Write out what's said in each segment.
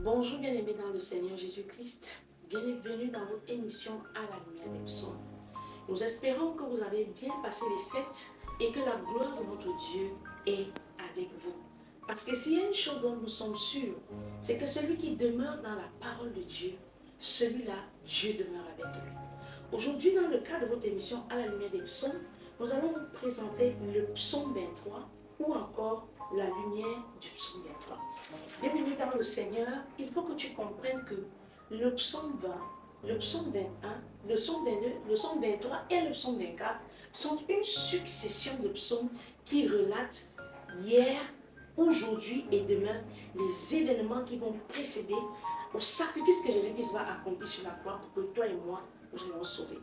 Bonjour bien-aimés dans le Seigneur Jésus-Christ. Bienvenue dans votre émission à la lumière des psaumes. Nous espérons que vous avez bien passé les fêtes et que la gloire de notre Dieu est avec vous. Parce que s'il y a une chose dont nous sommes sûrs, c'est que celui qui demeure dans la parole de Dieu, celui-là, Dieu demeure avec lui. Aujourd'hui, dans le cadre de votre émission à la lumière des psaumes, nous allons vous présenter le psaume 23 ou encore la lumière du psaume 23. Bienvenue dans le Seigneur, il faut que tu comprennes que le psaume 20, le psaume 21, le psaume 22, le psaume 23 et le psaume 24 sont une succession de psaumes qui relatent hier, aujourd'hui et demain les événements qui vont précéder au sacrifice que Jésus-Christ va accomplir sur la croix pour que toi et moi nous soyons sauvés.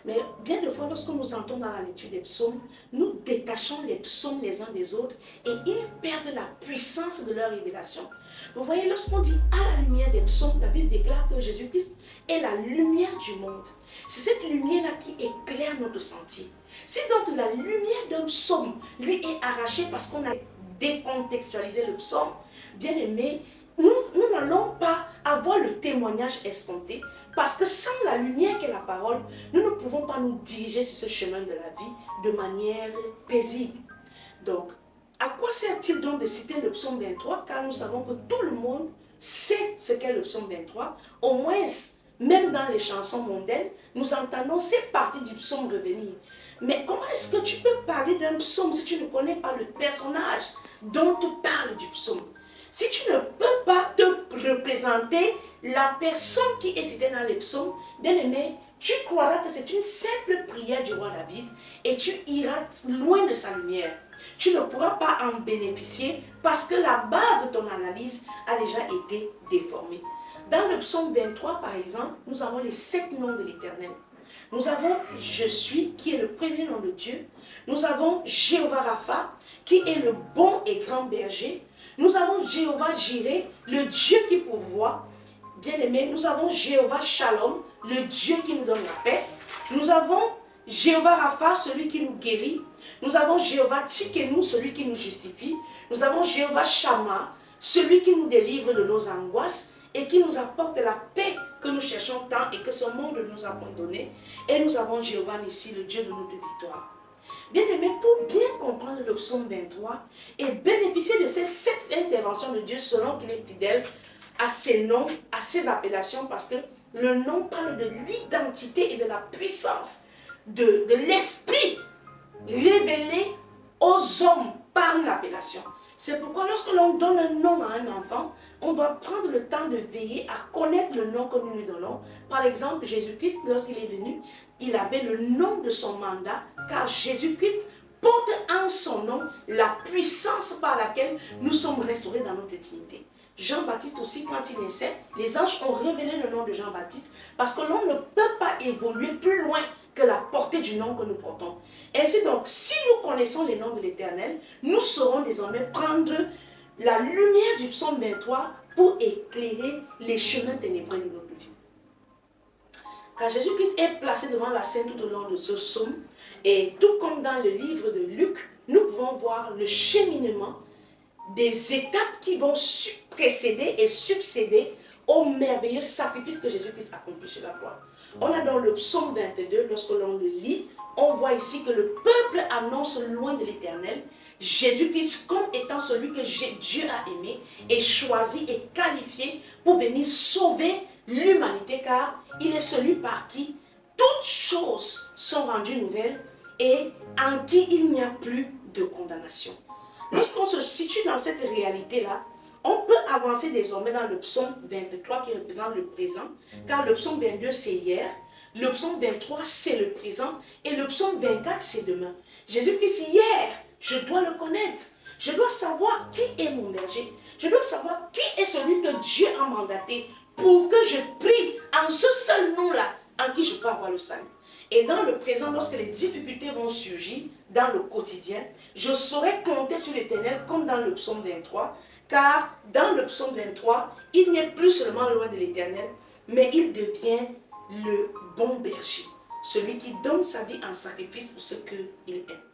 Mais bien de fois, lorsque nous entrons dans la lecture des psaumes, nous détachons les psaumes les uns des autres et ils perdent la puissance de leur révélation. Vous voyez, lorsqu'on dit à la lumière des psaumes, la Bible déclare que Jésus-Christ est la lumière du monde. C'est cette lumière-là qui éclaire notre sentier. Si donc la lumière d'un psaume lui est arrachée parce qu'on a décontextualisé le psaume, bien aimé, nous n'allons pas avoir le témoignage escompté parce que sans la lumière qu'est la parole, nous ne pouvons pas nous diriger sur ce chemin de la vie de manière paisible. Donc, à quoi sert-il donc de citer le psaume 23 car nous savons que tout le monde sait ce qu'est le psaume 23, au moins même dans les chansons mondaines, nous entendons ces parties du psaume revenir. Mais comment est-ce que tu peux parler d'un psaume si tu ne connais pas le personnage dont te parle du psaume? Si tu ne peux pas te représenter la personne qui est citée dans les psaumes, bien aimé, tu croiras que c'est une simple prière du roi David et tu iras loin de sa lumière. Tu ne pourras pas en bénéficier parce que la base de ton analyse a déjà été déformée. Dans le psaume 23, par exemple, nous avons les 7 noms de l'Éternel. Nous avons « Je suis » qui est le premier nom de Dieu. Nous avons Jéhovah Rapha qui est le bon et grand berger. Nous avons Jéhovah Jireh, le Dieu qui pourvoit. Bien aimé, nous avons Jéhovah Shalom, le Dieu qui nous donne la paix. Nous avons Jéhovah Rapha, celui qui nous guérit. Nous avons Jéhovah Tsikenu, celui qui nous justifie. Nous avons Jéhovah Shammah, celui qui nous délivre de nos angoisses et qui nous apporte la paix que nous cherchons tant et que ce monde nous a abandonné. Et nous avons Jéhovah Nissi, le Dieu de notre victoire. Bien aimé, pour bien comprendre le psaume 23 et bénéficier de ces 7 interventions de Dieu selon qu'il est fidèle à ses noms, à ses appellations, parce que le nom parle de l'identité et de la puissance de l'esprit révélé aux hommes par une appellation. C'est pourquoi lorsque l'on donne un nom à un enfant, on doit prendre le temps de veiller à connaître le nom que nous lui donnons. Par exemple, Jésus-Christ, lorsqu'il est venu, il avait le nom de son mandat, car Jésus-Christ porte en son nom la puissance par laquelle nous sommes restaurés dans notre intimité. Jean-Baptiste aussi, quand il naissait, les anges ont révélé le nom de Jean-Baptiste parce que l'on ne peut pas évoluer plus loin que la portée du nom que nous portons. Ainsi donc, si nous connaissons les noms de l'Éternel, nous saurons désormais prendre la lumière du psaume 23 pour éclairer les chemins ténébreux de notre vie. Car Jésus-Christ est placé devant la scène tout au long de ce psaume, et tout comme dans le livre de Luc, nous pouvons voir le cheminement des étapes qui vont précéder et succéder au merveilleux sacrifice que Jésus-Christ a accompli sur la croix. On a dans le psaume 22, lorsque l'on le lit, on voit ici que le peuple annonce loin de l'Éternel Jésus-Christ comme étant celui que Dieu a aimé et choisi et qualifié pour venir sauver l'humanité, car il est celui par qui toutes choses sont rendues nouvelles et en qui il n'y a plus de condamnation. Lorsqu'on se situe dans cette réalité-là, on peut avancer désormais dans le psaume 23 qui représente le présent, car le psaume 22 c'est hier, le psaume 23 c'est le présent et le psaume 24 c'est demain. Jésus-Christ hier, je dois le connaître, je dois savoir qui est mon berger, je dois savoir qui est celui que Dieu a mandaté pour que je prie en ce seul nom-là en qui je peux avoir le salut. Et dans le présent, lorsque les difficultés vont surgir dans le quotidien, je saurai compter sur l'Éternel comme dans le psaume 23, car dans le psaume 23, il n'est plus seulement loin de l'Éternel, mais il devient le bon berger, celui qui donne sa vie en sacrifice pour ce qu'il aime.